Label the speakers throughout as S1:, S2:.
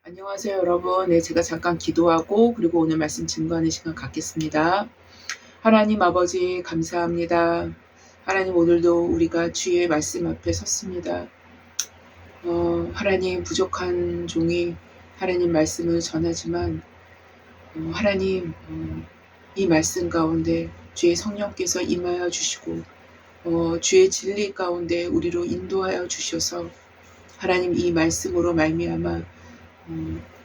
S1: 안녕하세요, 여러분. 네, 제가 잠깐 기도하고 그리고 오늘 말씀 증거하는 시간 갖겠습니다. 하나님 아버지 감사합니다. 하나님 오늘도 우리가 주의 말씀 앞에 섰습니다. 하나님 부족한 종이 하나님 말씀을 전하지만 하나님 이 말씀 가운데 주의 성령께서 임하여 주시고 주의 진리 가운데 우리로 인도하여 주셔서 하나님 이 말씀으로 말미암아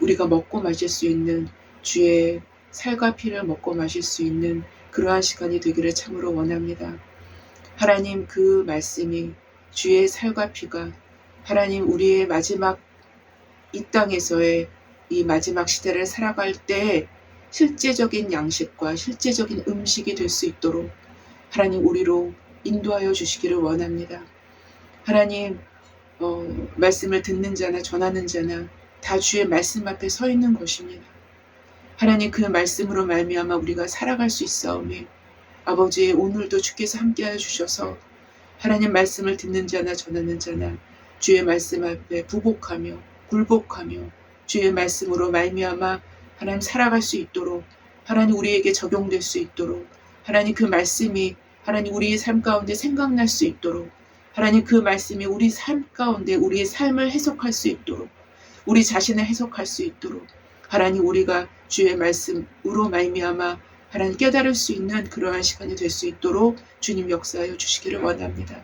S1: 우리가 먹고 마실 수 있는 주의 살과 피를 먹고 마실 수 있는 그러한 시간이 되기를 참으로 원합니다. 하나님 그 말씀이 주의 살과 피가 하나님 우리의 마지막 이 땅에서의 이 마지막 시대를 살아갈 때 실제적인 양식과 실제적인 음식이 될 수 있도록 하나님 우리로 인도하여 주시기를 원합니다. 하나님 말씀을 듣는 자나 전하는 자나 다 주의 말씀 앞에 서 있는 것입니다. 하나님 그 말씀으로 말미암아 우리가 살아갈 수 있사오매 아버지 오늘도 주께서 함께하여 주셔서 하나님 말씀을 듣는 자나 전하는 자나 주의 말씀 앞에 부복하며 굴복하며 주의 말씀으로 말미암아 하나님 살아갈 수 있도록 하나님 우리에게 적용될 수 있도록 하나님 그 말씀이 하나님 우리의 삶 가운데 생각날 수 있도록 하나님 그 말씀이 우리 삶 가운데 우리의 삶을 해석할 수 있도록 우리 자신을 해석할 수 있도록 하나님 우리가 주의 말씀으로 말미암아 하나님 깨달을 수 있는 그러한 시간이 될 수 있도록 주님 역사하여 주시기를 원합니다.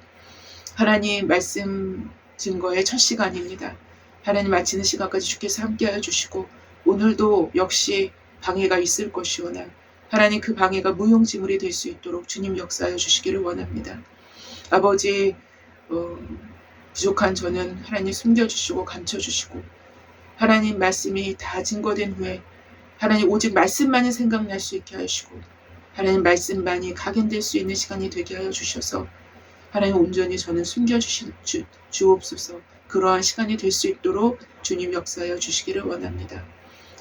S1: 하나님 말씀 증거의 첫 시간입니다. 하나님 마치는 시간까지 주께서 함께하여 주시고 오늘도 역시 방해가 있을 것이오나 하나님 그 방해가 무용지물이 될 수 있도록 주님 역사하여 주시기를 원합니다. 아버지 부족한 저는 하나님 숨겨주시고 감춰주시고 하나님 말씀이 다 증거된 후에 하나님 오직 말씀만이 생각날 수 있게 하시고 하나님 말씀만이 각인될 수 있는 시간이 되게 하여 주셔서 하나님 온전히 저는 주옵소서. 그러한 시간이 될 수 있도록 주님 역사하여 주시기를 원합니다.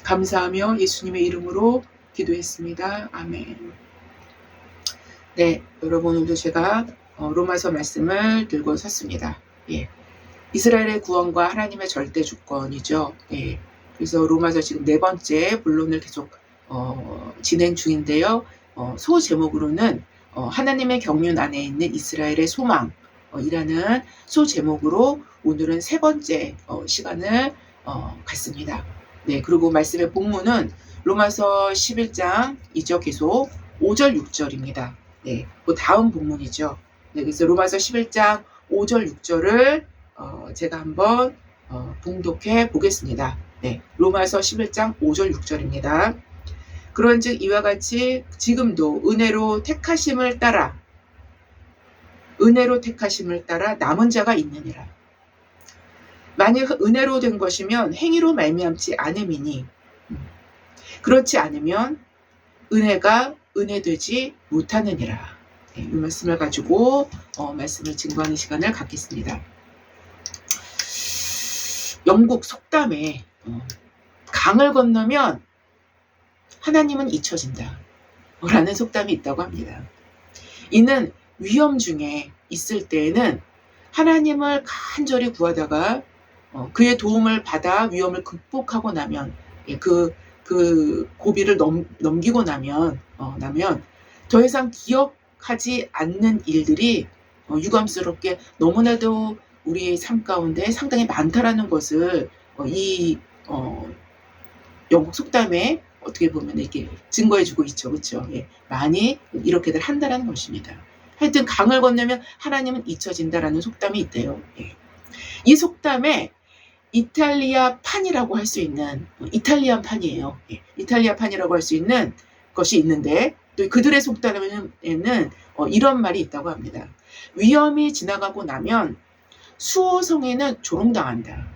S1: 감사하며 예수님의 이름으로 기도했습니다. 아멘. 네, 여러분 오늘도 제가 로마서 말씀을 들고 섰습니다. 예. 이스라엘의 구원과 하나님의 절대 주권이죠. 예. 그래서 로마서 지금 4번째 본론을 계속 진행 중인데요. 소 제목으로는 하나님의 경륜 안에 있는 이스라엘의 소망이라는 소 제목으로 오늘은 3번째 시간을 갖습니다. 네, 그리고 말씀의 본문은 로마서 11장이죠. 계속 5절 6절입니다. 네, 그 다음 본문이죠. 네, 그래서 로마서 11장 5절 6절을 제가 한번 봉독해 보겠습니다. 네, 로마서 11장 5절 6절입니다. 그런즉 이와 같이 지금도 은혜로 택하심을 따라 남은 자가 있느니라. 만일 은혜로 된 것이면 행위로 말미암지 않음이니 그렇지 않으면 은혜가 은혜되지 못하느니라. 네, 이 말씀을 가지고 말씀을 증거하는 시간을 갖겠습니다. 영국 속담에 강을 건너면 하나님은 잊혀진다 라는 속담이 있다고 합니다. 이는 위험 중에 있을 때에는 하나님을 간절히 구하다가 그의 도움을 받아 위험을 극복하고 나면 그 고비를 넘기고 나면 더 이상 기억하지 않는 일들이 유감스럽게 너무나도 우리의 삶 가운데 상당히 많다라는 것을 이 영국 속담에 어떻게 보면 이렇게 증거해주고 있죠, 그렇죠? 예, 많이 이렇게들 한다라는 것입니다. 하여튼 강을 건너면 하나님은 잊혀진다라는 속담이 있대요. 예. 이 속담에 이탈리아판이라고 할 수 있는 이탈리안판이에요. 예, 이탈리아판이라고 할 수 있는 것이 있는데 또 그들의 속담에는 이런 말이 있다고 합니다. 위험이 지나가고 나면 수호성에는 조롱당한다.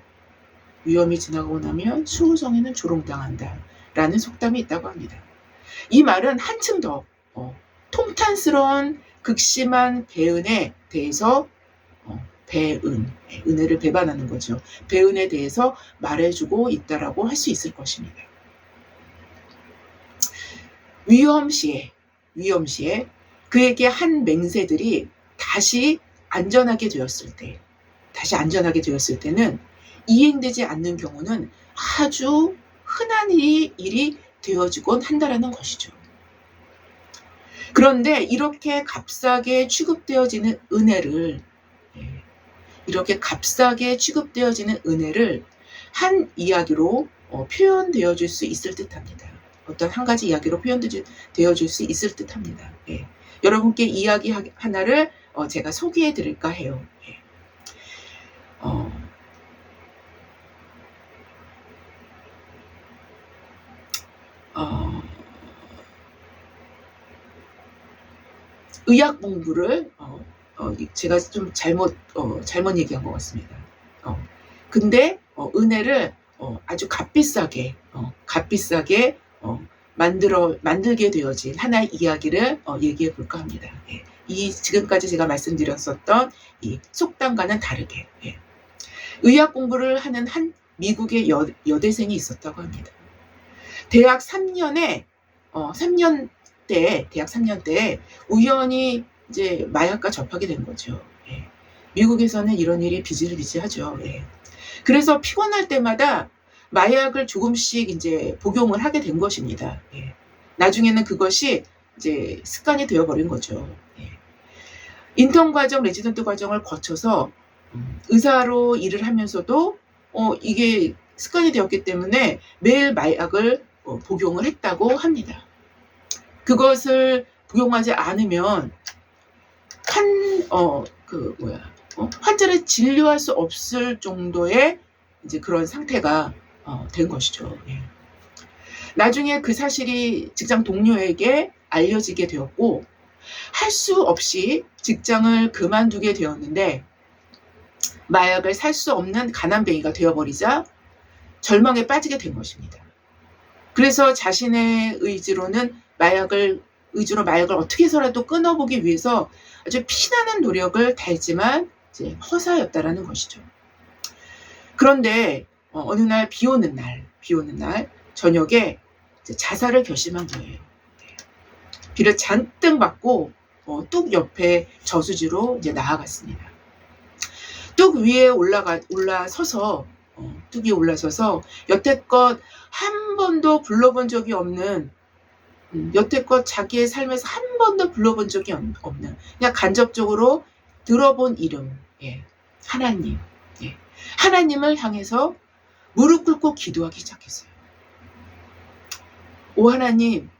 S1: 위험이 지나가고 나면 수호성에는 조롱당한다. 라는 속담이 있다고 합니다. 이 말은 한층 더 통탄스러운 극심한 배은에 대해서 은혜를 배반하는 거죠. 배은에 대해서 말해주고 있다라고 할 수 있을 것입니다. 위험 시에 그에게 한 맹세들이 다시 안전하게 되었을 때는 이행되지 않는 경우는 아주 흔한 일이 되어지곤 한다라는 것이죠. 그런데 이렇게 값싸게 취급되어지는 은혜를 이렇게 값싸게 취급되어지는 은혜를 한 이야기로 표현되어 줄 수 있을 듯합니다. 어떤 한 가지 이야기로 표현되어 줄 수 있을 듯합니다. 예. 여러분께 이야기 하나를 제가 소개해 드릴까 해요. 예. 의학 공부를 제가 좀 잘못 얘기한 것 같습니다. 근데 은혜를 아주 값비싸게 만들게 되어진 하나의 이야기를 얘기해 볼까 합니다. 예. 이 지금까지 제가 말씀드렸었던 이 속담과는 다르게 의학 공부를 하는 한 미국의 여대생이 있었다고 합니다. 대학 3년에 대학 3년 때 우연히 이제 마약과 접하게 된 거죠. 예. 미국에서는 이런 일이 비일비재하죠. 예. 그래서 피곤할 때마다 마약을 조금씩 이제 복용을 하게 된 것입니다. 예. 나중에는 그것이 이제 습관이 되어버린 거죠. 예. 인턴 과정, 레지던트 과정을 거쳐서 의사로 일을 하면서도 이게 습관이 되었기 때문에 매일 마약을 복용을 했다고 합니다. 그것을 복용하지 않으면 환자를 진료할 수 없을 정도의 이제 그런 상태가 된 것이죠. 예. 나중에 그 사실이 직장 동료에게 알려지게 되었고 할 수 없이 직장을 그만두게 되었는데 마약을 살 수 없는 가난뱅이가 되어버리자 절망에 빠지게 된 것입니다. 그래서 자신의 의지로 마약을 어떻게 해서라도 끊어보기 위해서 아주 피나는 노력을 다했지만 이제 허사였다라는 것이죠. 그런데 어느 날 비 오는 날 저녁에 이제 자살을 결심한 거예요. 비를 잔뜩 맞고 뚝 옆에 저수지로 이제 나아갔습니다. 뚝 위에 올라서서 여태껏 한 번도 불러본 적이 없는 여태껏 자기의 삶에서 한 번도 불러본 적이 없는 그냥 간접적으로 들어본 이름, 예. 하나님, 예. 하나님을 향해서 무릎 꿇고 기도하기 시작했어요. 오 하나님,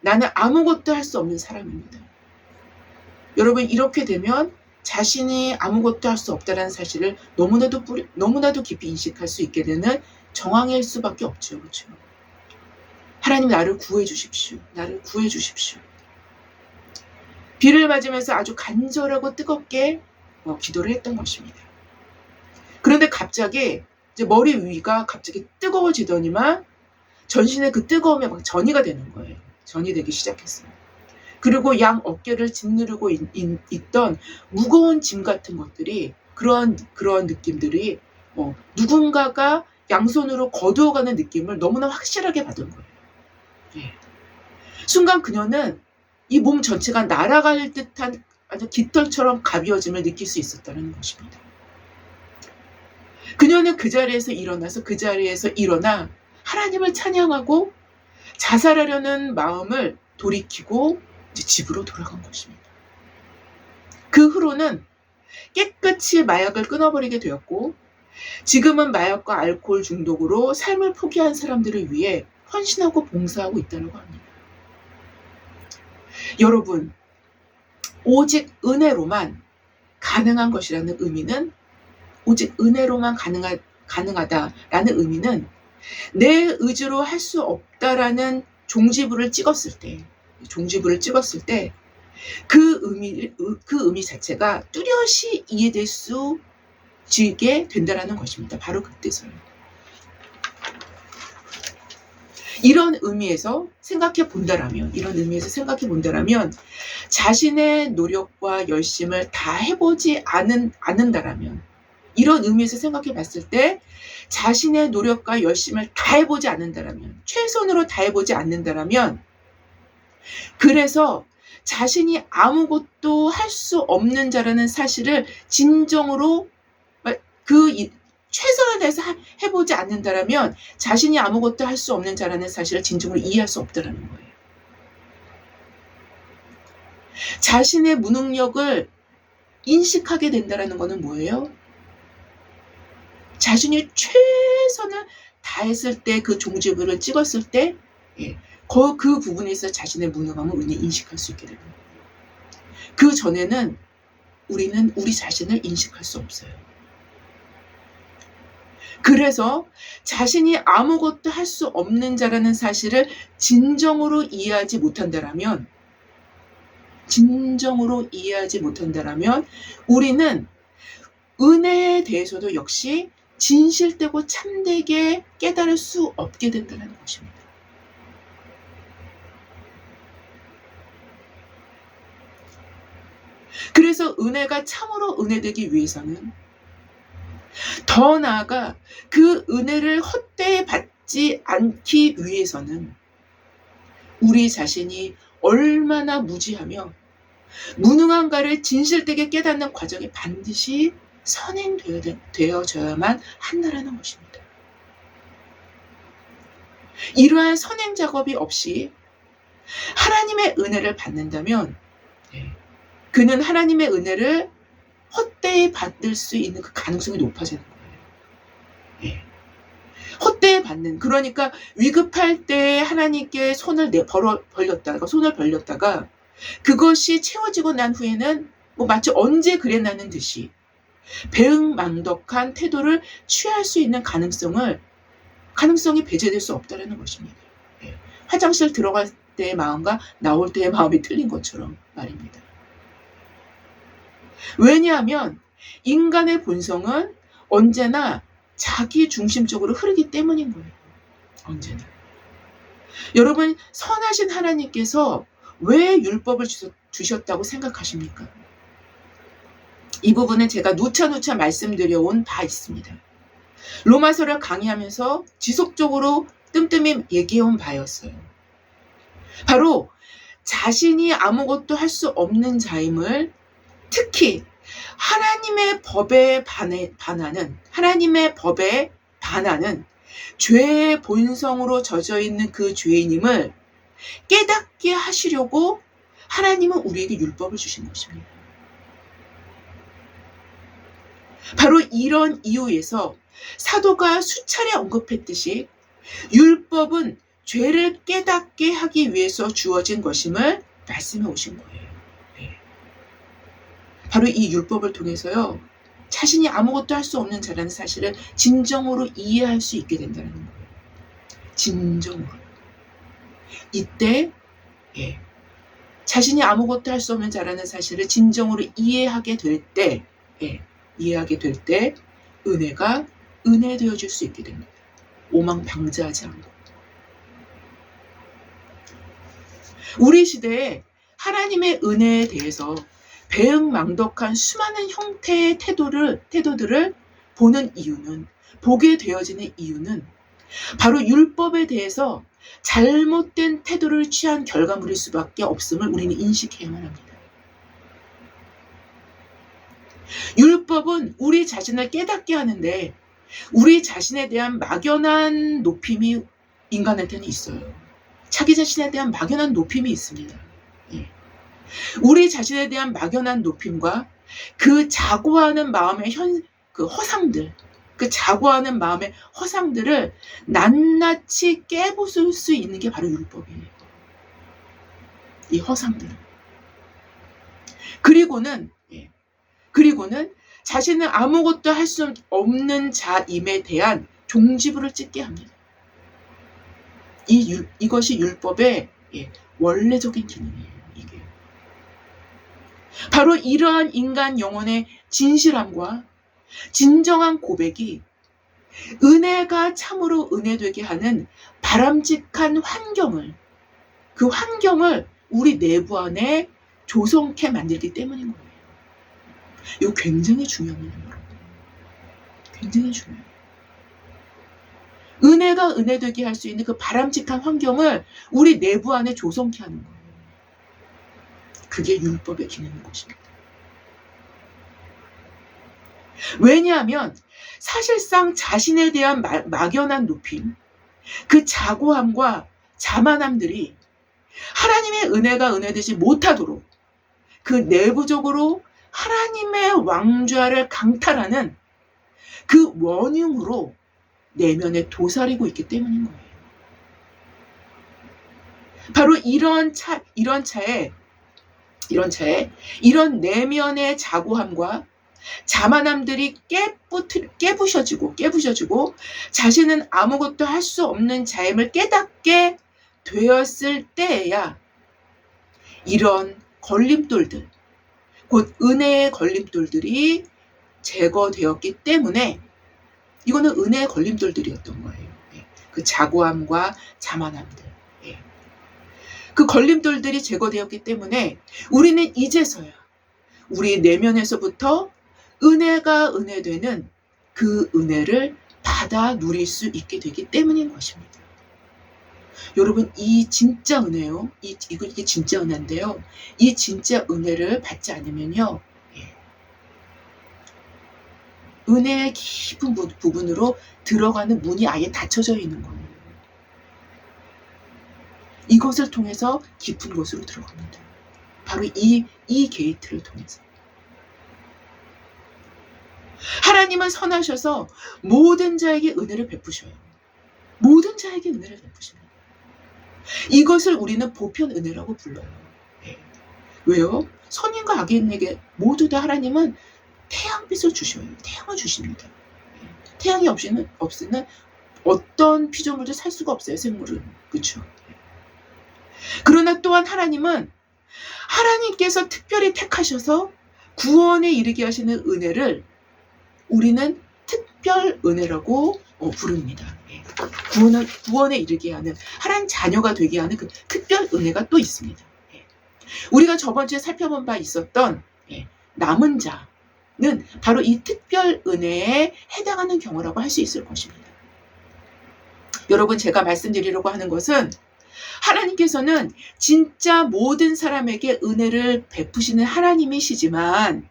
S1: 나는 아무것도 할 수 없는 사람입니다. 여러분, 이렇게 되면 자신이 아무것도 할 수 없다는 사실을 너무나도 깊이 인식할 수 있게 되는 정황일 수밖에 없죠. 그렇죠? 하나님, 나를 구해 주십시오. 나를 구해 주십시오. 비를 맞으면서 아주 간절하고 뜨겁게 기도를 했던 것입니다. 그런데 갑자기 이제 머리 위가 갑자기 뜨거워지더니만 전신에 그 뜨거움에 막 전이가 되는 거예요. 전이 되기 시작했어요. 그리고 양 어깨를 짓누르고 있던 무거운 짐 같은 것들이 그런 느낌들이 누군가가 양손으로 거두어가는 느낌을 너무나 확실하게 받은 거예요. 예. 순간 그녀는 이 몸 전체가 날아갈 듯한 아주 깃털처럼 가벼워짐을 느낄 수 있었다는 것입니다. 그녀는 그 자리에서 일어나 하나님을 찬양하고 자살하려는 마음을 돌이키고 이제 집으로 돌아간 것입니다. 그 후로는 깨끗이 마약을 끊어버리게 되었고 지금은 마약과 알코올 중독으로 삶을 포기한 사람들을 위해 헌신하고 봉사하고 있다고 합니다. 여러분, 오직 은혜로만 가능한 것이라는 의미는 오직 은혜로만 가능하다라는 의미는 내 의지로 할 수 없다라는 종지부를 찍었을 때 그 의미 자체가 뚜렷이 이해될 수 있게 된다라는 것입니다. 바로 그때서요. 이런 의미에서 생각해 본다라면 자신의 노력과 열심을 다 해보지 않는다라면 이런 의미에서 생각해 봤을 때 자신의 노력과 열심을 다 해보지 않는다라면 최선으로 다 해보지 않는다라면 그래서 자신이 아무것도 할 수 없는 자라는 사실을 진정으로 최선을 다해서 해보지 않는다라면 자신이 아무것도 할 수 없는 자라는 사실을 진정으로 이해할 수 없다라는 거예요. 자신의 무능력을 인식하게 된다라는 것은 뭐예요? 자신이 최선을 다했을 때, 그 종지부를 찍었을 때, 그 부분에서 자신의 무능함을 우리는 인식할 수 있게 되는 거예요. 그 전에는 우리는 우리 자신을 인식할 수 없어요. 그래서 자신이 아무것도 할 수 없는 자라는 사실을 진정으로 이해하지 못한다라면 우리는 은혜에 대해서도 역시 진실되고 참되게 깨달을 수 없게 된다는 것입니다. 그래서 은혜가 참으로 은혜되기 위해서는, 더 나아가 그 은혜를 헛되이 받지 않기 위해서는 우리 자신이 얼마나 무지하며 무능한가를 진실되게 깨닫는 과정이 반드시 선행되어져야만 한다라는 것입니다. 이러한 선행 작업이 없이 하나님의 은혜를 받는다면 그는 하나님의 은혜를 헛되이 받을 수 있는 그 가능성이 높아지는 거예요. 헛되이 받는, 그러니까 위급할 때 하나님께 손을 벌렸다가 그것이 채워지고 난 후에는 마치 언제 그랬나는 듯이 배은망덕한 태도를 취할 수 있는 가능성이 배제될 수 없다는 것입니다. 화장실 들어갈 때의 마음과 나올 때의 마음이 틀린 것처럼 말입니다. 왜냐하면 인간의 본성은 언제나 자기 중심적으로 흐르기 때문인 거예요. 언제나. 여러분, 선하신 하나님께서 왜 율법을 주셨다고 생각하십니까? 이 부분은 제가 누차 말씀드려온 바 있습니다. 로마서를 강의하면서 지속적으로 뜸뜸히 얘기해온 바였어요. 바로 자신이 아무것도 할 수 없는 자임을, 특히 하나님의 법에 반하는 죄의 본성으로 젖어 있는 그 죄인임을 깨닫게 하시려고 하나님은 우리에게 율법을 주신 것입니다. 바로 이런 이유에서 사도가 수차례 언급했듯이 율법은 죄를 깨닫게 하기 위해서 주어진 것임을 말씀해 오신 거예요. 바로 이 율법을 통해서요, 자신이 아무것도 할 수 없는 자라는 사실을 진정으로 이해할 수 있게 된다는 거예요. 진정으로. 이때 자신이 아무것도 할 수 없는 자라는 사실을 진정으로 이해하게 될 때 은혜가 은혜되어질 수 있게 됩니다. 오망방자하지 않고. 우리 시대에 하나님의 은혜에 대해서 배은망덕한 수많은 형태의 태도들을 보게 되어지는 이유는 바로 율법에 대해서 잘못된 태도를 취한 결과물일 수밖에 없음을 우리는 인식해야만 합니다. 율법은 우리 자신을 깨닫게 하는데 우리 자신에 대한 막연한 높임이 인간한테는 있어요. 자기 자신에 대한 막연한 높임이 있습니다. 우리 자신에 대한 막연한 높임과 그 자고하는 마음의 자고하는 마음의 허상들을 낱낱이 깨부술 수 있는 게 바로 율법이에요. 이 허상들을. 그리고는 자신은 아무것도 할 수 없는 자임에 대한 종지부를 찍게 합니다. 이것이 율법의 원래적인 기능이에요. 이게 바로 이러한 인간 영혼의 진실함과 진정한 고백이 은혜가 참으로 은혜되게 하는 바람직한 그 환경을 우리 내부 안에 조성케 만들기 때문인 거예요. 이거 굉장히 중요합니다, 여러분. 굉장히 중요해요. 은혜가 은혜되게 할 수 있는 그 바람직한 환경을 우리 내부 안에 조성케 하는 거예요. 그게 율법의 기능인 것입니다. 왜냐하면 사실상 자신에 대한 막연한 높임, 그 자고함과 자만함들이 하나님의 은혜가 은혜되지 못하도록 그 내부적으로 하나님의 왕좌를 강탈하는 그 원흉으로 내면에 도사리고 있기 때문인 거예요. 바로 이런 차에 이런 내면의 자고함과 자만함들이 깨부셔지고 자신은 아무것도 할 수 없는 자임을 깨닫게 되었을 때에야 이런 걸림돌들, 곧 은혜의 걸림돌들이 제거되었기 때문에 이거는 은혜의 걸림돌들이었던 거예요. 그 자고함과 자만함들. 그 걸림돌들이 제거되었기 때문에 우리는 이제서야 우리 내면에서부터 은혜가 은혜되는 그 은혜를 받아 누릴 수 있게 되기 때문인 것입니다. 여러분, 이 진짜 은혜요. 이게 진짜 은혜인데요. 이 진짜 은혜를 받지 않으면요. 은혜의 깊은 부분으로 들어가는 문이 아예 닫혀져 있는 거예요. 이것을 통해서 깊은 곳으로 들어갑니다. 바로 이 게이트를 통해서. 하나님은 선하셔서 모든 자에게 은혜를 베푸셔요. 모든 자에게 은혜를 베푸십니다. 이것을 우리는 보편 은혜라고 불러요. 왜요? 선인과 악인에게 모두 다 하나님은 태양빛을 주셔요. 태양을 주십니다. 태양이 없이는 어떤 피조물도 살 수가 없어요. 생물은. 그렇죠? 그러나 또한 하나님은 하나님께서 특별히 택하셔서 구원에 이르게 하시는 은혜를 우리는 특별 은혜라고 부릅니다. 구원에 이르게 하는, 하나님 자녀가 되게 하는 그 특별 은혜가 또 있습니다. 우리가 저번 주에 살펴본 바 있었던 남은 자는 바로 이 특별 은혜에 해당하는 경우라고 할 수 있을 것입니다. 여러분, 제가 말씀드리려고 하는 것은 하나님께서는 진짜 모든 사람에게 은혜를 베푸시는 하나님이시지만,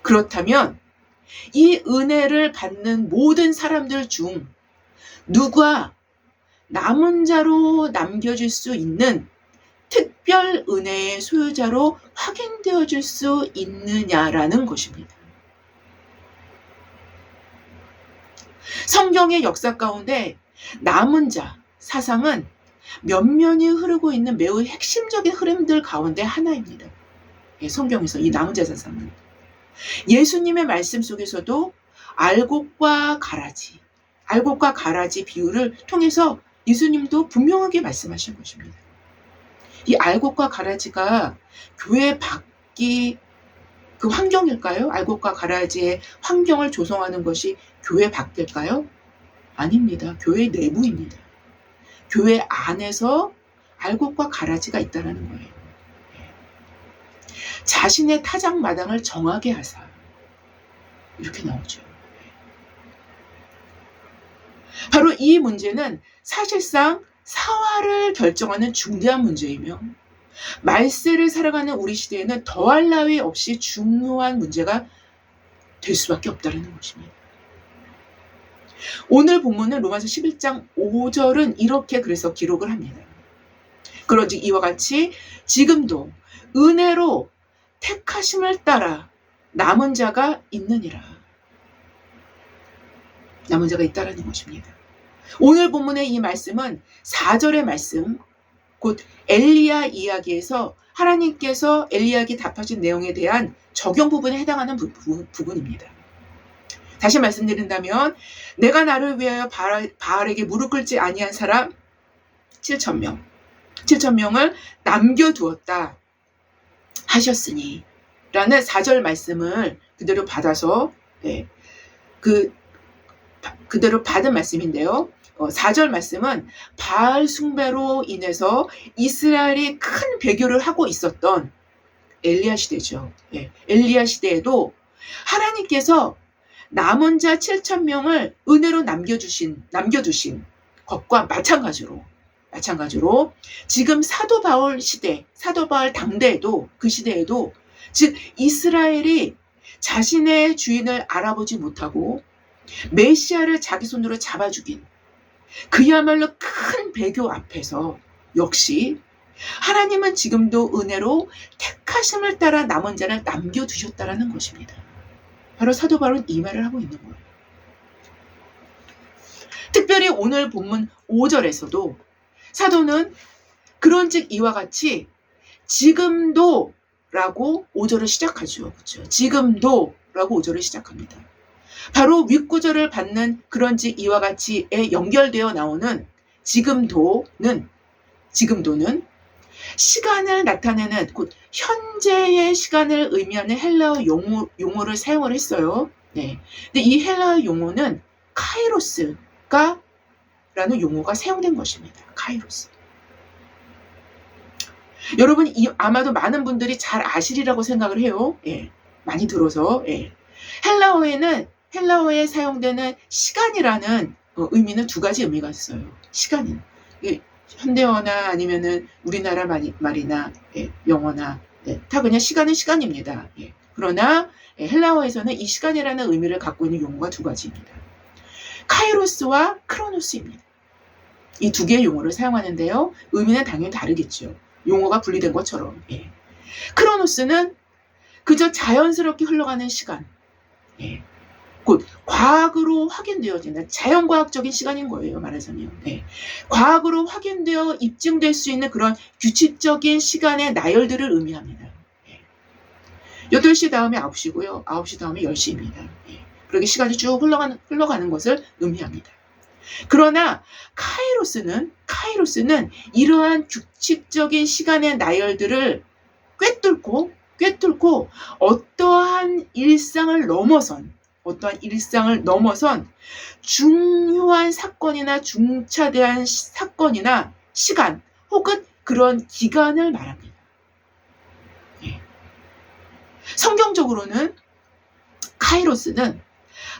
S1: 그렇다면 이 은혜를 받는 모든 사람들 중 누가 남은 자로 남겨질 수 있는 특별 은혜의 소유자로 확인되어질 수 있느냐라는 것입니다. 성경의 역사 가운데 남은 자 사상은 면면이 흐르고 있는 매우 핵심적인 흐름들 가운데 하나입니다. 성경에서 이 남은 자 사상은 예수님의 말씀 속에서도 알곡과 가라지 비유를 통해서 예수님도 분명하게 말씀하신 것입니다. 이 알곡과 가라지가 교회 밖이 그 환경일까요? 알곡과 가라지의 환경을 조성하는 것이 교회 밖일까요? 아닙니다. 교회 내부입니다. 교회 안에서 알곡과 가라지가 있다는 거예요. 자신의 타작마당을 정하게 하사, 이렇게 나오죠. 바로 이 문제는 사실상 사활을 결정하는 중대한 문제이며 말세를 살아가는 우리 시대에는 더할 나위 없이 중요한 문제가 될 수밖에 없다는 것입니다. 오늘 본문은 로마서 11장 5절은 이렇게 그래서 기록을 합니다. 그런즉 이와 같이 지금도 은혜로 택하심을 따라 남은 자가 있느니라. 남은 자가 있다라는 것입니다. 오늘 본문의 이 말씀은 4절의 말씀, 곧 엘리야 이야기에서 하나님께서 엘리야에게 답하신 내용에 대한 적용 부분에 해당하는 부분입니다. 다시 말씀드린다면 내가 나를 위하여 바알에게 무릎 꿇지 아니한 사람 7,000명을 남겨두었다 하셨으니 라는 4절 말씀을 그대로 받아서 그대로 받은 말씀인데요. 4절 말씀은 바알 숭배로 인해서 이스라엘이 큰 배교를 하고 있었던 엘리야 시대죠. 엘리야 시대에도 하나님께서 남은 자 7,000명을 은혜로 남겨두신 것과 마찬가지로 지금 사도 바울 당대에도 그 시대에도 즉 이스라엘이 자신의 주인을 알아보지 못하고 메시아를 자기 손으로 잡아 죽인 그야말로 큰 배교 앞에서 역시 하나님은 지금도 은혜로 택하심을 따라 남은 자를 남겨두셨다라는 것입니다. 바로 사도 바울은 이 말을 하고 있는 거예요. 특별히 오늘 본문 5절에서도 사도는 그런즉 이와 같이 지금도 라고 5절을 시작하죠. 그렇죠? 지금도 라고 5절을 시작합니다. 바로 윗구절을 받는 그런즉 이와 같이에 연결되어 나오는 지금도는 시간을 나타내는 곧 현재의 시간을 의미하는 헬라어 용어를 사용을 했어요. 네. 근데 이 헬라어 용어는 카이로스가 라는 용어가 사용된 것입니다. 카이로스. 여러분 아마도 많은 분들이 잘 아시리라고 생각을 해요. 예. 많이 들어서. 예. 헬라어에 사용되는 시간이라는 의미는 두 가지 의미가 있어요. 시간은. 예. 현대어나 아니면은 우리나라 말이나 예. 영어나 네. 다 그냥 시간은 시간입니다. 예. 그러나 헬라어에서는 이 시간이라는 의미를 갖고 있는 용어가 두 가지입니다. 카이로스와 크로노스입니다. 이 두 개의 용어를 사용하는데요. 의미는 당연히 다르겠죠. 용어가 분리된 것처럼. 예. 크로노스는 그저 자연스럽게 흘러가는 시간. 예. 곧 과학으로 확인되어지는 자연과학적인 시간인 거예요. 말하자면. 예. 과학으로 확인되어 입증될 수 있는 그런 규칙적인 시간의 나열들을 의미합니다. 예. 8시 다음에 9시고요. 9시 다음에 10시입니다. 예. 그렇게 시간이 쭉 흘러가는 것을 의미합니다. 그러나 카이로스는 이러한 규칙적인 시간의 나열들을 꿰뚫고 어떠한 일상을 넘어선 중요한 사건이나 중차대한 사건이나 시간 혹은 그런 기간을 말합니다. 네. 성경적으로는 카이로스는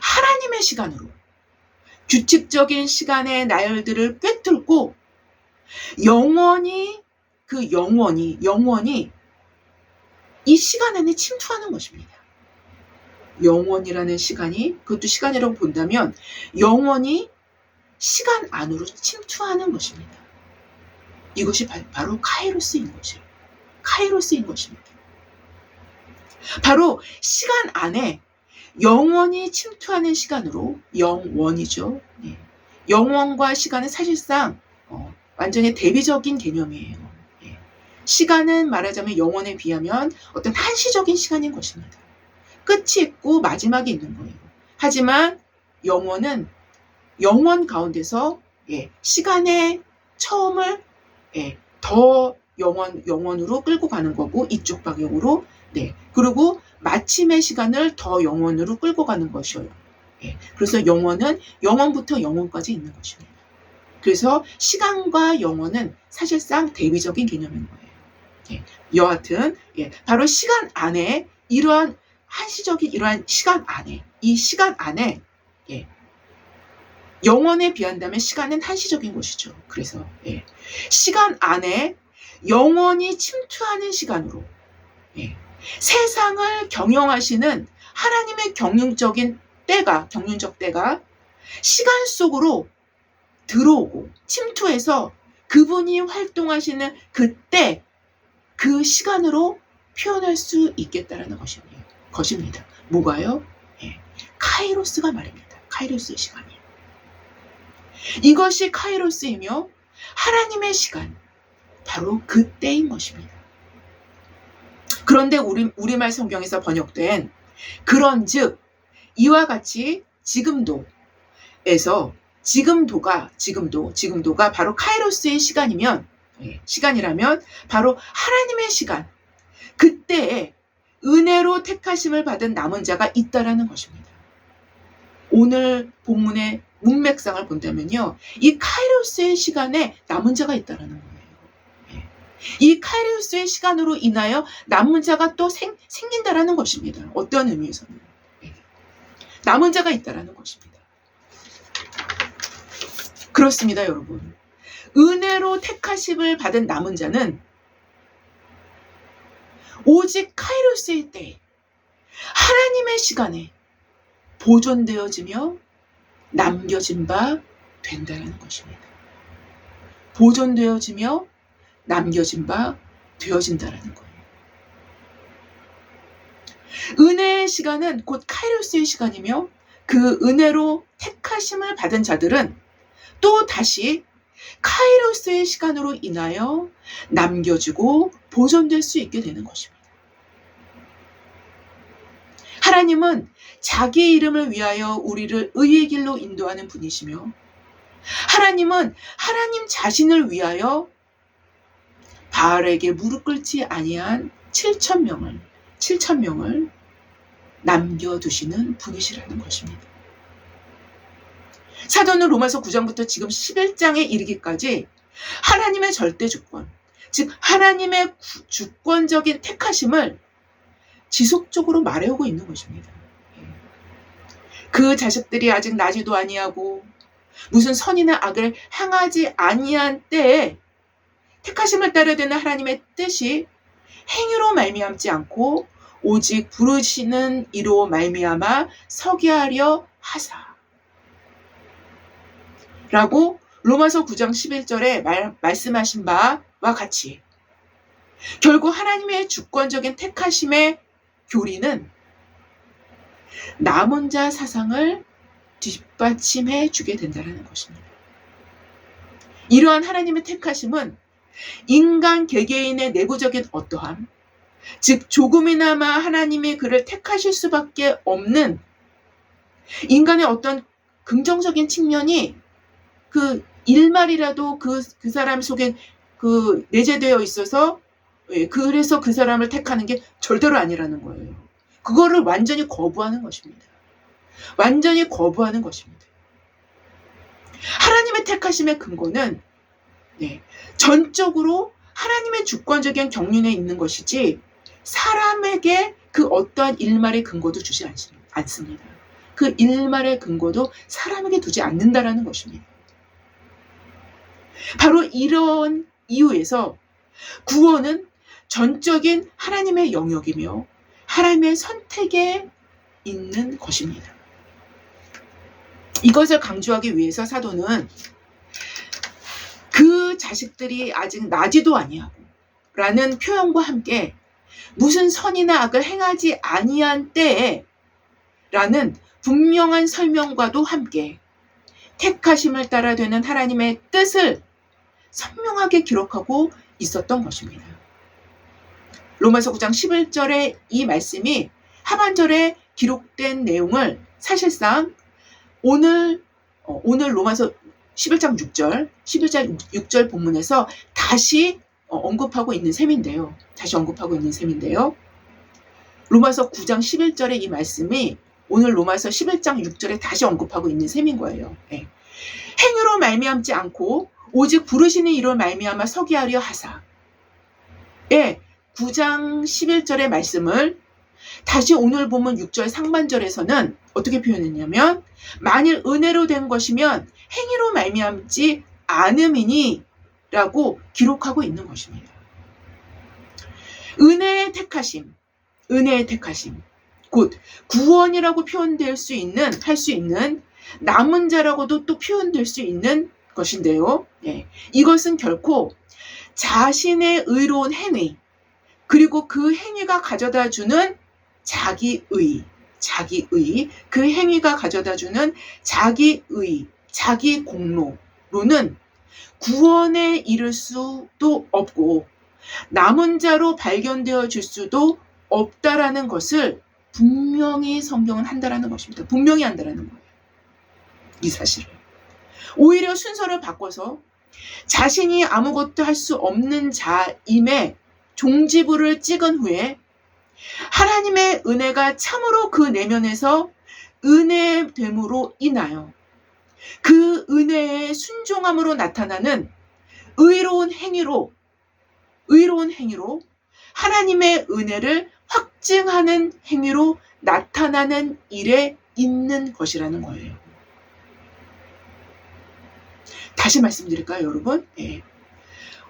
S1: 하나님의 시간으로 규칙적인 시간의 나열들을 꿰뚫고 영원히 이 시간 안에 침투하는 것입니다. 영원이라는 시간이 그것도 시간이라고 본다면 영원히 시간 안으로 침투하는 것입니다. 이것이 바로 카이로스인 것입니다. 바로 시간 안에 영원히 침투하는 시간으로 영원이죠. 네. 영원과 시간은 사실상 완전히 대비적인 개념이에요. 네. 시간은 말하자면 영원에 비하면 어떤 한시적인 시간인 것입니다. 끝이 있고 마지막이 있는 거예요. 하지만 영원은 영원 가운데서 시간의 처음을 더 영원으로 끌고 가는 거고 이쪽 방향으로 그리고 마침의 시간을 더 영원으로 끌고 가는 것이에요. 그래서 영원은 영원부터 영원까지 있는 것입니다. 그래서 시간과 영원은 사실상 대비적인 개념인 거예요. 여하튼 바로 시간 안에 이러한 한시적인 이러한 시간 안에 이 시간 안에 영원에 비한다면 시간은 한시적인 것이죠. 그래서 시간 안에 영원히 침투하는 시간으로 세상을 경영하시는 하나님의 경륜적 때가 시간 속으로 들어오고 침투해서 그분이 활동하시는 그때 그 시간으로 표현할 수 있겠다라는 것입니다. 뭐가요? 카이로스가 말입니다. 카이로스의 시간이. 이것이 카이로스이며 하나님의 시간, 바로 그때인 것입니다. 그런데 우리말 성경에서 번역된 그런즉 이와 같이 지금도가 바로 카이로스의 시간이라면 바로 하나님의 시간, 그때에 은혜로 택하심을 받은 남은 자가 있다라는 것입니다. 오늘 본문의 문맥상을 본다면요, 이 카이로스의 시간에 남은 자가 있다라는 거예요. 이 카이로스의 시간으로 인하여 남은 자가 또 생긴다라는 것입니다. 어떤 의미에서는 남은 자가 있다라는 것입니다. 그렇습니다, 여러분. 은혜로 택하심을 받은 남은 자는 오직 카이로스의 때, 하나님의 시간에 보존되어지며 남겨진 바 된다는 것입니다. 보존되어지며 남겨진 바 되어진다는 거예요. 은혜의 시간은 곧 카이로스의 시간이며 그 은혜로 택하심을 받은 자들은 또 다시 카이로스의 시간으로 인하여 남겨지고 보존될 수 있게 되는 것입니다. 하나님은 자기 이름을 위하여 우리를 의의 길로 인도하는 분이시며 하나님은 하나님 자신을 위하여 바알에게 무릎 꿇지 아니한 7,000명을 남겨두시는 분이시라는 것입니다. 사도는 로마서 9장부터 지금 11장에 이르기까지 하나님의 절대 주권, 즉 하나님의 주권적인 택하심을 지속적으로 말해오고 있는 것입니다. 그 자식들이 아직 나지도 아니하고 무슨 선이나 악을 행하지 아니한 때에 택하심을 따라야 되는 하나님의 뜻이 행위로 말미암지 않고 오직 부르시는 이로 말미암아 서게 하려 하사 라고 로마서 9장 11절에 말씀하신 바와 같이 결국 하나님의 주권적인 택하심의 교리는 남은 자 사상을 뒷받침해 주게 된다는 것입니다. 이러한 하나님의 택하심은 인간 개개인의 내부적인 어떠함, 즉 조금이나마 하나님이 그를 택하실 수밖에 없는 인간의 어떤 긍정적인 측면이 그 일말이라도 그 사람 속에 내재되어 있어서 그래서 그 사람을 택하는 게 절대로 아니라는 거예요. 그거를 완전히 거부하는 것입니다. 완전히 거부하는 것입니다. 하나님의 택하심의 근거는 전적으로 하나님의 주권적인 경륜에 있는 것이지 사람에게 그 어떠한 일말의 근거도 주지 않습니다. 그 일말의 근거도 사람에게 두지 않는다라는 것입니다. 바로 이런 이유에서 구원은 전적인 하나님의 영역이며 하나님의 선택에 있는 것입니다. 이것을 강조하기 위해서 사도는 그 자식들이 아직 나지도 아니하고 라는 표현과 함께 무슨 선이나 악을 행하지 아니한 때에 라는 분명한 설명과도 함께 택하심을 따라 되는 하나님의 뜻을 선명하게 기록하고 있었던 것입니다. 로마서 9장 11절의 이 말씀이 하반절에 기록된 내용을 사실상 오늘 로마서 11장 6절 본문에서 다시 언급하고 있는 셈인데요. 로마서 9장 11절의 이 말씀이 오늘 로마서 11장 6절에 다시 언급하고 있는 셈인 거예요. 행위로 말미암지 않고 오직 부르시는 이로 말미암아 서게 하려 하사. 9장 11절의 말씀을 다시 오늘 본문 6절 상반절에서는 어떻게 표현했냐면 만일 은혜로 된 것이면 행위로 말미암지 않음이니 라고 기록하고 있는 것입니다. 은혜의 택하심 곧 구원이라고 할 수 있는 남은 자라고도 또 표현될 수 있는 것인데요. 이것은 결코 자신의 의로운 행위 그리고 그 행위가 가져다주는 자기의, 그 행위가 가져다주는 자기의, 자기 공로로는 구원에 이를 수도 없고 남은 자로 발견되어 줄 수도 없다라는 것을 분명히 성경은 한다라는 것입니다. 분명히 한다라는 거예요. 이 사실을. 오히려 순서를 바꿔서 자신이 아무것도 할 수 없는 자임에 종지부를 찍은 후에 하나님의 은혜가 참으로 그 내면에서 은혜됨으로 인하여 그 은혜의 순종함으로 나타나는 의로운 행위로 하나님의 은혜를 확증하는 행위로 나타나는 일에 있는 것이라는 거예요. 다시 말씀드릴까요, 여러분?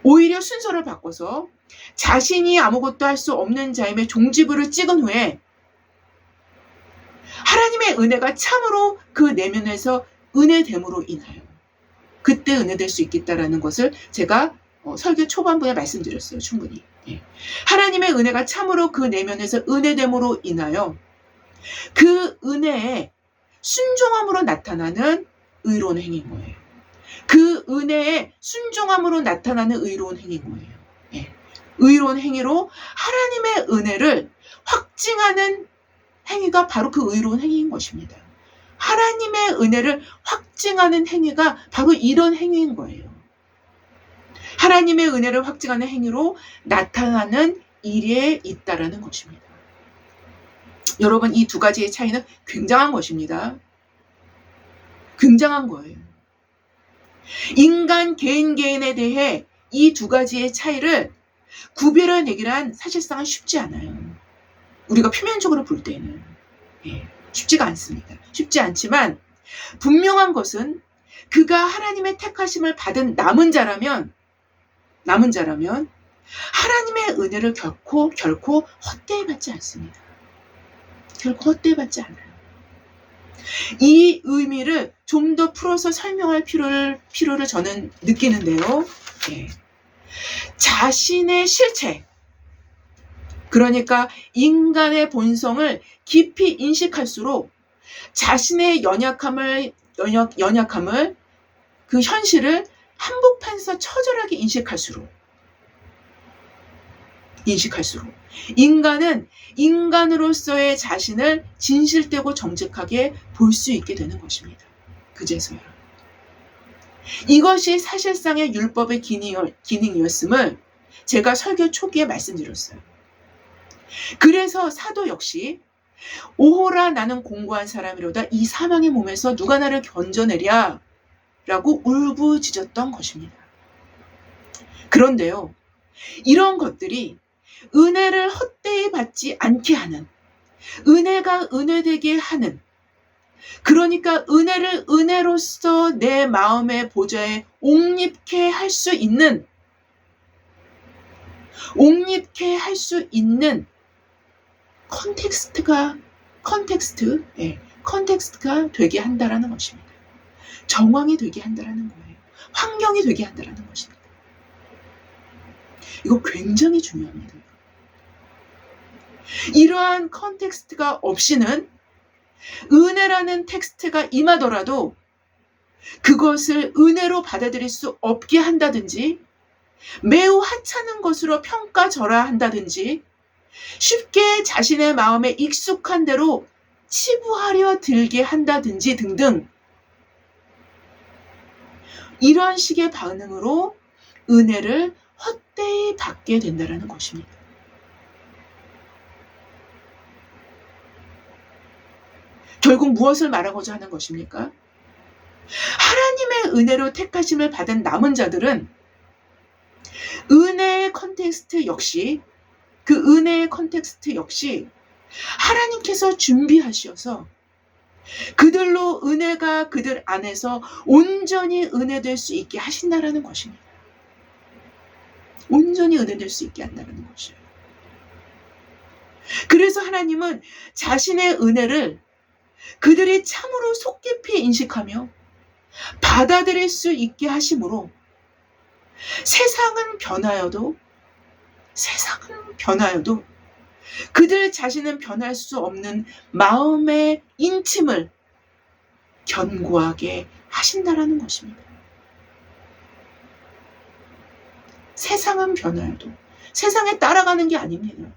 S1: 오히려 순서를 바꿔서 자신이 아무것도 할 수 없는 자임의 종지부를 찍은 후에 하나님의 은혜가 참으로 그 내면에서 은혜됨으로 인하여 그때 은혜될 수 있겠다라는 것을 제가 설교 초반부에 말씀드렸어요. 충분히. 예. 하나님의 은혜가 참으로 그 내면에서 은혜됨으로 인하여 그 은혜에 순종함으로 나타나는 의로운 행위인 거예요. 그 은혜에 순종함으로 나타나는 의로운 행위인 거예요. 예. 의로운 행위로 하나님의 은혜를 확증하는 행위가 바로 그 의로운 행위인 것입니다. 하나님의 은혜를 확증하는 행위가 바로 이런 행위인 거예요. 하나님의 은혜를 확증하는 행위로 나타나는 일에 있다라는 것입니다. 여러분, 이 두 가지의 차이는 굉장한 것입니다. 굉장한 거예요. 인간 개인에 대해 이 두 가지의 차이를 구별해내기란 사실상은 쉽지 않아요. 우리가 표면적으로 볼 때는 쉽지가 않습니다. 쉽지 않지만 분명한 것은 그가 하나님의 택하심을 받은 남은 자라면 하나님의 은혜를 결코 헛되이 받지 않습니다. 결코 헛되이 받지 않아요. 이 의미를 좀 더 풀어서 설명할 필요를 저는 느끼는데요. 자신의 실체, 그러니까 인간의 본성을 깊이 인식할수록 자신의 연약함을 그 현실을 한복판에서 처절하게 인식할수록 인간은 인간으로서의 자신을 진실되고 정직하게 볼 수 있게 되는 것입니다. 그제서야. 이것이 사실상의 율법의 기능이었음을 제가 설교 초기에 말씀드렸어요. 그래서 사도 역시 오호라 나는 공고한 사람이로다 이 사망의 몸에서 누가 나를 건져내랴 라고 울부짖었던 것입니다. 그런데요, 이런 것들이 은혜를 헛되이 받지 않게 하는, 은혜가 은혜되게 하는, 그러니까 은혜를 은혜로서 내 마음의 보좌에 옥립케 할 수 있는 컨텍스트가 되게 한다라는 것입니다. 정황이 되게 한다라는 거예요. 환경이 되게 한다라는 것입니다. 이거 굉장히 중요합니다. 이러한 컨텍스트가 없이는 은혜라는 텍스트가 임하더라도 그것을 은혜로 받아들일 수 없게 한다든지 매우 하찮은 것으로 평가절하한다든지 쉽게 자신의 마음에 익숙한 대로 치부하려 들게 한다든지 등등 이런 식의 반응으로 은혜를 헛되이 받게 된다는 것입니다. 결국 무엇을 말하고자 하는 것입니까? 하나님의 은혜로 택하심을 받은 남은 자들은 은혜의 컨텍스트 역시 하나님께서 준비하셔서 그들로 은혜가 그들 안에서 온전히 은혜될 수 있게 하신다라는 것입니다. 온전히 은혜될 수 있게 한다는 것이에요. 그래서 하나님은 자신의 은혜를 그들이 참으로 속 깊이 인식하며 받아들일 수 있게 하심으로 세상은 변하여도 그들 자신은 변할 수 없는 마음의 인침을 견고하게 하신다라는 것입니다. 세상은 변하여도 세상에 따라가는 게 아닙니다.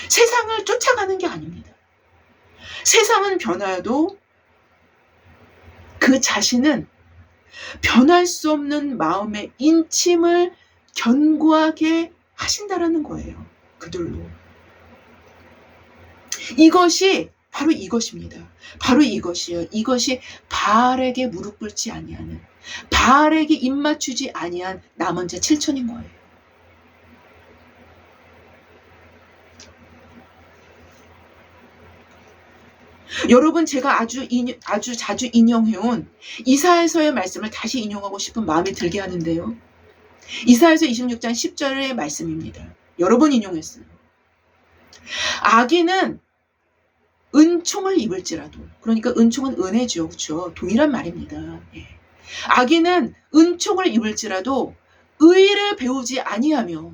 S1: 세상을 쫓아가는 게 아닙니다. 세상은 변하여도 그 자신은 변할 수 없는 마음의 인침을 견고하게 하신다라는 거예요. 그들로. 이것이 바로 이것입니다. 바로 이것이요. 이것이 바알에게 무릎 꿇지 아니하는, 바알에게 입 맞추지 아니한 남은 자 7천인 거예요. 여러분, 제가 아주 자주 인용해온 이사야서의 말씀을 다시 인용하고 싶은 마음이 들게 하는데요. 이사야서 26장 10절의 말씀입니다. 여러 번 인용했어요. 악인은 은총을 입을지라도, 그러니까 은총은 은혜죠. 그렇죠? 동일한 말입니다. 예. 악인은 은총을 입을지라도 의를 배우지 아니하며,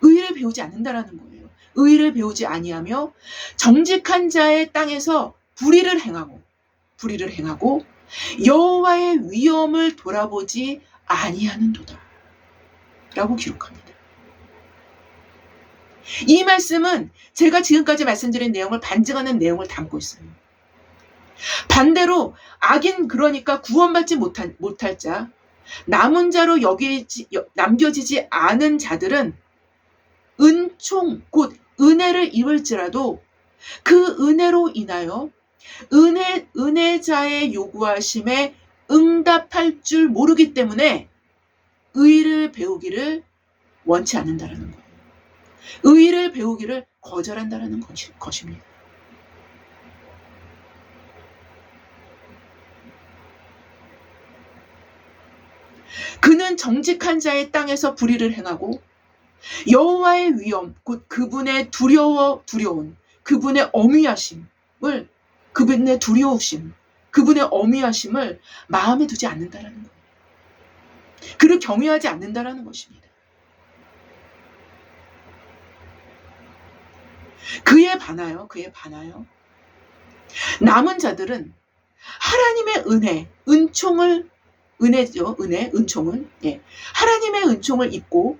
S1: 의를 배우지 않는다라는 거예요. 의를 배우지 아니하며 정직한 자의 땅에서 불의를 행하고 여호와의 위엄을 돌아보지 아니하는도다 라고 기록합니다. 이 말씀은 제가 지금까지 말씀드린 내용을 반증하는 내용을 담고 있어요. 반대로 악인, 그러니까 구원받지 못할 자, 남은 자로 남겨지지 않은 자들은 은총, 곧 은혜를 입을지라도 그 은혜로 인하여 은혜자의 요구하심에 응답할 줄 모르기 때문에 의를 배우기를 원치 않는다라는 거예요. 의를 배우기를 거절한다라는 것입니다. 그는 정직한 자의 땅에서 불의를 행하고 여호와의 위엄, 곧 그분의 두려운 그분의 어미하심을, 그분의 두려우심, 그분의 어미하심을 마음에 두지 않는다라는 거예요. 그를 경외하지 않는다라는 것입니다. 그에 반하여 남은 자들은 하나님의 은총은 하나님의 은총을 입고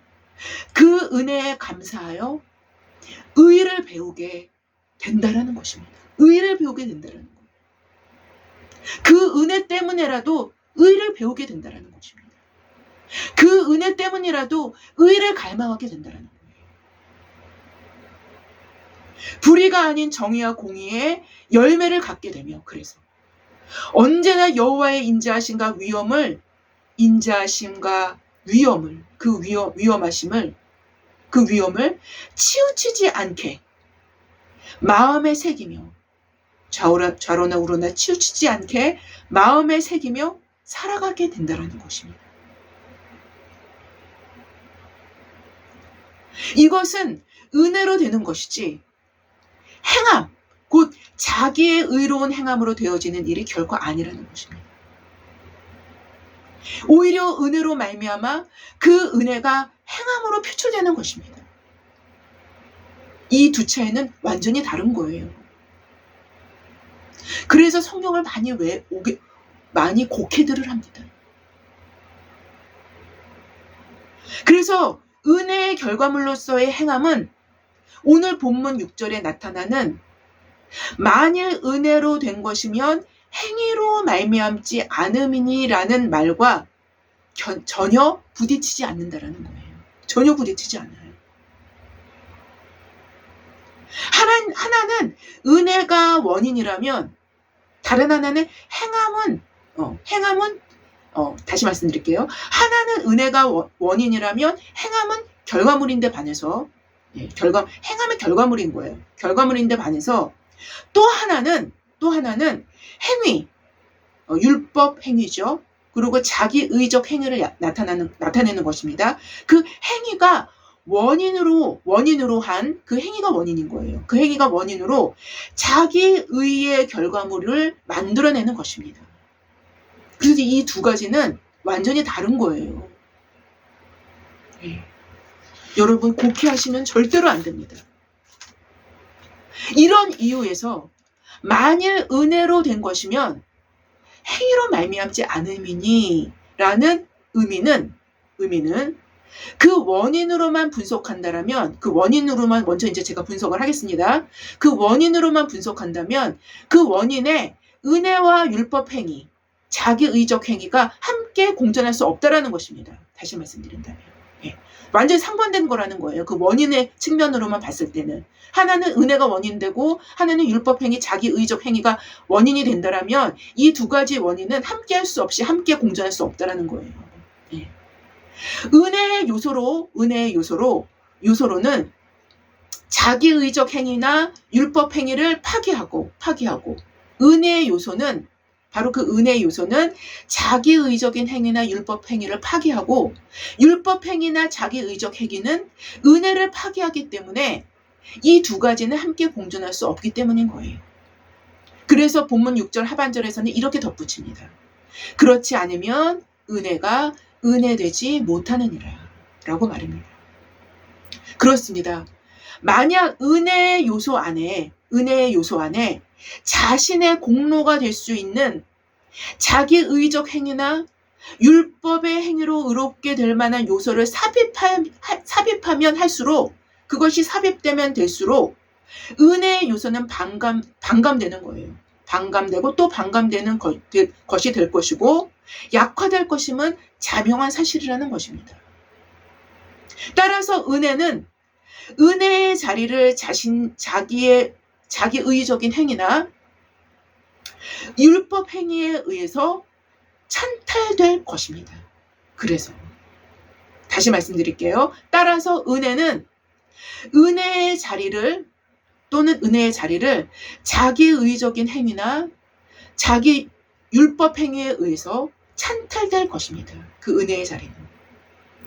S1: 그 은혜에 감사하여 의를 배우게 된다라는 것입니다. 의를 배우게 된다라는 거예요. 그 은혜 때문에라도 의를 배우게 된다라는 것입니다. 그 은혜 때문이라도 의를 갈망하게 된다라는 거예요. 불의가 아닌 정의와 공의의 열매를 갖게 되며, 그래서 언제나 여호와의 인자하심과 위엄을, 그 위엄을 치우치지 않게 마음에 새기며, 좌로나 우로나 치우치지 않게 마음에 새기며 살아가게 된다는 것입니다. 이것은 은혜로 되는 것이지 행함, 곧 자기의 의로운 행함으로 되어지는 일이 결코 아니라는 것입니다. 오히려 은혜로 말미암아 그 은혜가 행함으로 표출되는 것입니다. 이 두 차이는 완전히 다른 거예요. 그래서 성경을 많이 곡해들을 합니다. 그래서 은혜의 결과물로서의 행함은 오늘 본문 6절에 나타나는 만일 은혜로 된 것이면 행위로 말미암지 않음이니라는 말과 전혀 부딪히지 않는다라는 거예요. 전혀 부딪히지 않아요. 하나는 은혜가 원인이라면 다른 하나는 행함은 다시 말씀드릴게요. 하나는 은혜가 원인이라면 행함은 결과물인데 반해서, 행함은 결과물인 거예요. 결과물인데 반해서 또 하나는 행위, 율법 행위죠. 그리고 자기의적 행위를 나타내는 것입니다. 그 행위가 원인으로 한 그 행위가 원인인 거예요. 그 행위가 원인으로 자기의의 결과물을 만들어내는 것입니다. 그래서 이 두 가지는 완전히 다른 거예요. 여러분, 곡해하시면 절대로 안 됩니다. 이런 이유에서 만일 은혜로 된 것이면 행위로 말미암지 않음이니 라는 의미는 그 원인으로만 분석한다라면, 그 원인으로만 먼저 이제 제가 분석을 하겠습니다. 그 원인으로만 분석한다면 그 원인에 은혜와 율법 행위, 자기의적 행위가 함께 공존할 수 없다라는 것입니다. 다시 말씀드린다면. 완전히 상반된 거라는 거예요. 그 원인의 측면으로만 봤을 때는. 하나는 은혜가 원인되고 하나는 율법 행위, 자기의적 행위가 원인이 된다라면 이 두 가지 원인은 함께 할 수 없이 함께 공존할 수 없다라는 거예요. 은혜의 요소로는 자기의적 행위나 율법 행위를 파기하고 은혜의 요소는 바로 그 은혜의 요소는 자기의적인 행위나 율법 행위를 파기하고 율법 행위나 자기의적 행위는 은혜를 파기하기 때문에 이 두 가지는 함께 공존할 수 없기 때문인 거예요. 그래서 본문 6절 하반절에서는 이렇게 덧붙입니다. 그렇지 않으면 은혜가 은혜되지 못하느니라 라고 말합니다. 그렇습니다. 만약 은혜의 요소 안에 자신의 공로가 될 수 있는 자기의적 행위나 율법의 행위로 의롭게 될 만한 요소를 삽입하면 할수록, 그것이 삽입되면 될수록 은혜의 요소는 반감되는 거예요. 반감되고 또 반감되는 것이 될 것이고, 약화될 것임은 자명한 사실이라는 것입니다. 따라서 은혜는 은혜의 자리를 자기의적인 행위나 율법 행위에 의해서 찬탈될 것입니다. 그래서 다시 말씀드릴게요. 따라서 은혜는 은혜의 자리를 자기의적인 행위나 자기 율법 행위에 의해서 찬탈될 것입니다. 그 은혜의 자리는.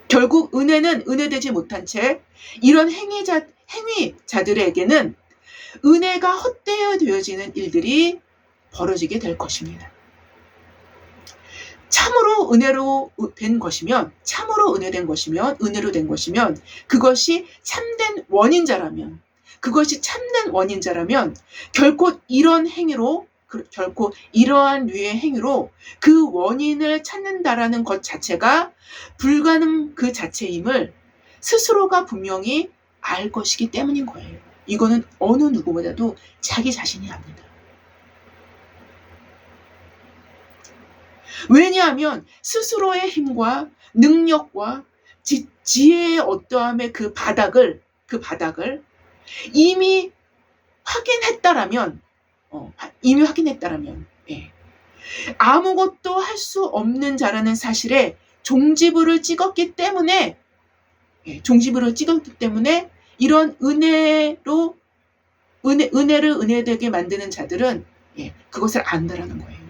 S1: 결국 은혜는 은혜되지 못한 채 이런 행위자들에게는 은혜가 헛되어 되어지는 일들이 벌어지게 될 것입니다. 참으로 은혜로 된 것이면, 그것이 참된 원인자라면, 결코 이러한 류의 행위로 그 원인을 찾는다라는 것 자체가 불가능 그 자체임을 스스로가 분명히 알 것이기 때문인 거예요. 이거는 어느 누구보다도 자기 자신이 압니다. 왜냐하면 스스로의 힘과 능력과 지혜의 어떠함의 그 바닥을 이미 확인했다라면, 아무것도 할 수 없는 자라는 사실에 종지부를 찍었기 때문에, 이런 은혜를 은혜되게 만드는 자들은 그것을 안다라는 거예요.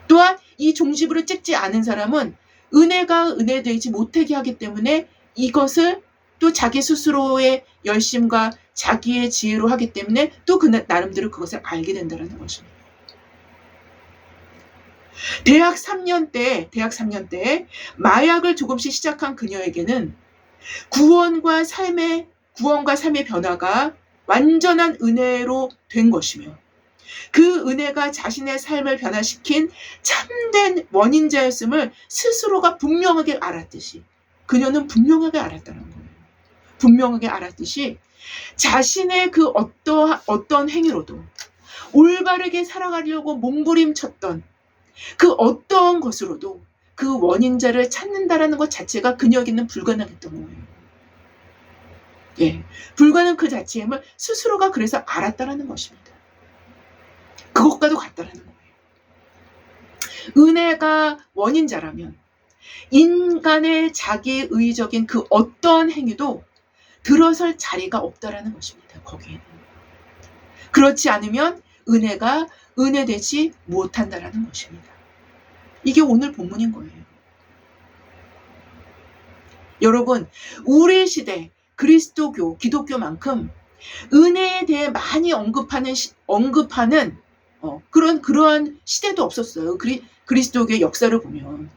S1: 또한 이 종지부를 찍지 않은 사람은 은혜가 은혜되지 못하게 하기 때문에 이것을 또 자기 스스로의 열심과 자기의 지혜로 하기 때문에 또 나름대로 그것을 알게 된다는 것입니다. 대학 3년 때 마약을 조금씩 시작한 그녀에게는 구원과 삶의 변화가 완전한 은혜로 된 것이며, 그 은혜가 자신의 삶을 변화시킨 참된 원인자였음을 스스로가 분명하게 알았듯이, 그녀는 분명하게 알았다는 거예요. 분명하게 알았듯이 자신의 그 어떤 행위로도 올바르게 살아가려고 몸부림쳤던 그 어떠한 것으로도 그 원인자를 찾는다라는 것 자체가 그녀에게는 불가능했던 거예요. 불가능 그 자체임을 스스로가 그래서 알았다라는 것입니다. 그것과도 같다라는 거예요. 은혜가 원인자라면 인간의 자기의적인 그 어떠한 행위도 들어설 자리가 없다라는 것입니다. 거기에는. 그렇지 않으면 은혜가 은혜되지 못한다라는 것입니다. 이게 오늘 본문인 거예요. 여러분, 우리 시대 그리스도교, 기독교만큼 은혜에 대해 많이 언급하는 그러한 시대도 없었어요. 그리스도교의 역사를 보면.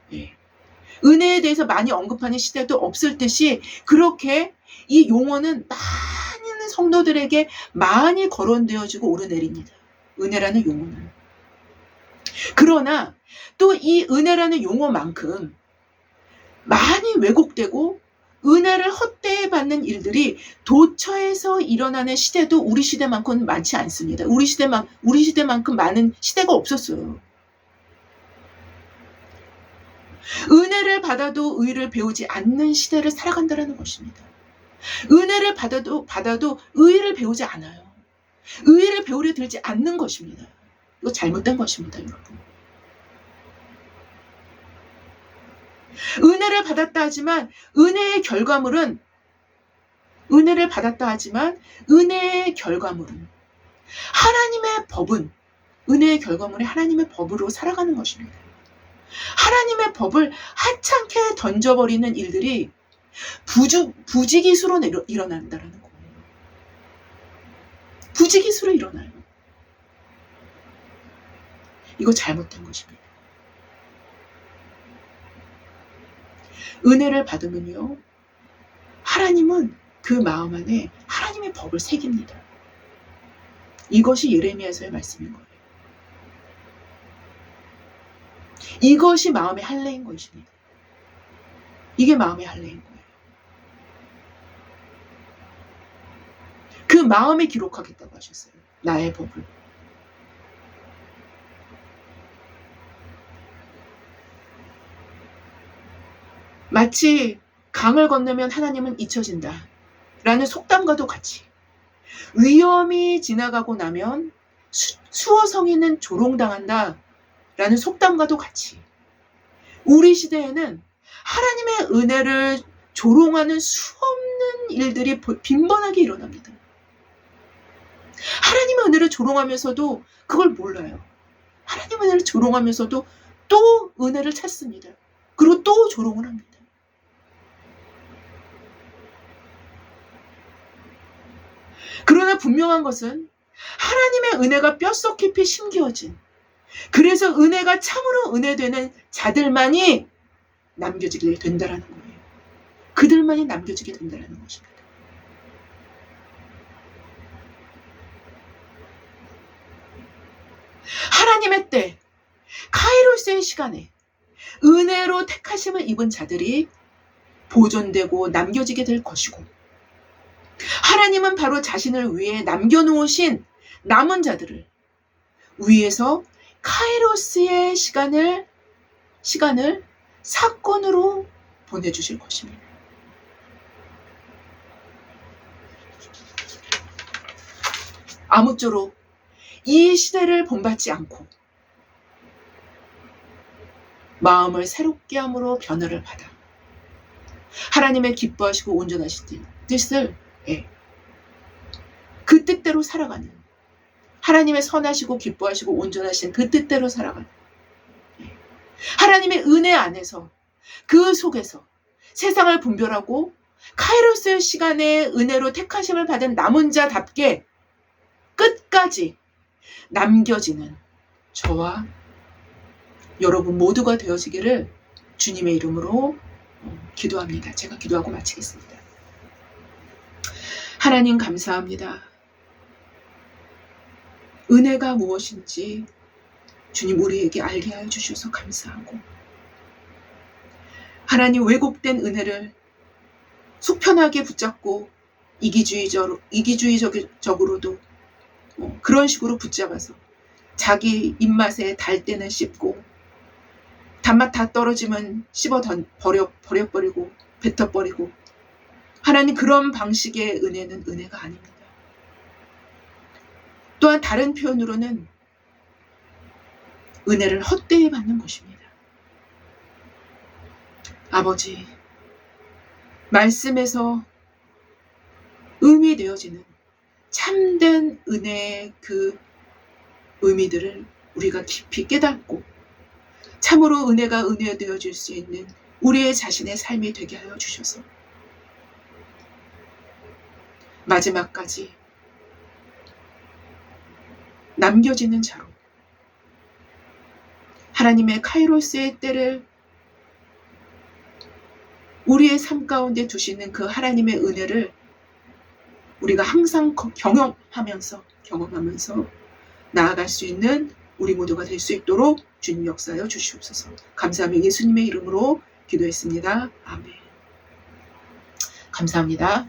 S1: 은혜에 대해서 많이 언급하는 시대도 없을 듯이 그렇게 이 용어는 많은 성도들에게 많이 거론되어지고 오르내립니다. 은혜라는 용어는. 그러나 또 이 은혜라는 용어만큼 많이 왜곡되고 은혜를 헛되이 받는 일들이 도처에서 일어나는 시대도 우리 시대만큼 많지 않습니다. 우리 시대만큼 많은 시대가 없었어요. 은혜를 받아도 의를 배우지 않는 시대를 살아간다는 것입니다. 은혜를 받아도 의를 배우지 않아요. 의를 배우려 들지 않는 것입니다. 이거 잘못된 것입니다, 여러분. 은혜를 받았다 하지만 은혜의 결과물은 은혜의 결과물이 하나님의 법으로 살아가는 것입니다. 하나님의 법을 하찮게 던져버리는 일들이 부지기수로 일어난다는 거예요. 부지기수로 일어나요. 이거 잘못된 것입니다. 은혜를 받으면요, 하나님은 그 마음 안에 하나님의 법을 새깁니다. 이것이 예레미야서의 말씀인 거예요. 이것이 마음의 할례인 것입니다. 이게 마음의 할례인 거예요. 그 마음에 기록하겠다고 하셨어요. 나의 법을. 마치 강을 건너면 하나님은 잊혀진다 라는 속담과도 같이, 위험이 지나가고 나면 수어성이는 조롱당한다 라는 속담과도 같이, 우리 시대에는 하나님의 은혜를 조롱하는 수없는 일들이 빈번하게 일어납니다. 하나님의 은혜를 조롱하면서도 그걸 몰라요. 하나님의 은혜를 조롱하면서도 또 은혜를 찾습니다. 그리고 또 조롱을 합니다. 그러나 분명한 것은 하나님의 은혜가 뼛속 깊이 심겨진, 그래서 은혜가 참으로 은혜되는 자들만이 남겨지게 된다라는 거예요. 그들만이 남겨지게 된다라는 것입니다. 하나님의 때, 카이로스의 시간에 은혜로 택하심을 입은 자들이 보존되고 남겨지게 될 것이고, 하나님은 바로 자신을 위해 남겨놓으신 남은 자들을 위해서 카이로스의 시간을 사건으로 보내주실 것입니다. 아무쪼록 이 시대를 본받지 않고 마음을 새롭게 함으로 변화를 받아 하나님의 기뻐하시고 온전하신 뜻을 그 뜻대로 살아가는, 하나님의 선하시고 기뻐하시고 온전하신 그 뜻대로 살아가는, 하나님의 은혜 안에서 그 속에서 세상을 분별하고 카이로스의 시간에 은혜로 택하심을 받은 남은 자답게 끝까지 남겨지는 저와 여러분 모두가 되어지기를 주님의 이름으로 기도합니다. 제가 기도하고 마치겠습니다. 하나님 감사합니다. 은혜가 무엇인지 주님 우리에게 알게 하여 주셔서 감사하고, 하나님 왜곡된 은혜를 속편하게 붙잡고 이기주의적으로도 그런 식으로 붙잡아서 자기 입맛에 달 때는 씹고 단맛 다 떨어지면 씹어 버려버리고 뱉어버리고, 하나님 그런 방식의 은혜는 은혜가 아닙니다. 또한 다른 표현으로는 은혜를 헛되이 받는 것입니다. 아버지, 말씀에서 의미되어지는 참된 은혜의 그 의미들을 우리가 깊이 깨닫고 참으로 은혜가 은혜되어질 수 있는 우리의 자신의 삶이 되게 하여 주셔서 마지막까지 남겨지는 자로 하나님의 카이로스의 때를 우리의 삶 가운데 두시는 그 하나님의 은혜를 우리가 항상 경험하면서 나아갈 수 있는 우리 모두가 될 수 있도록 주님 역사하여 주시옵소서. 감사하며 예수님의 이름으로 기도했습니다. 아멘. 감사합니다.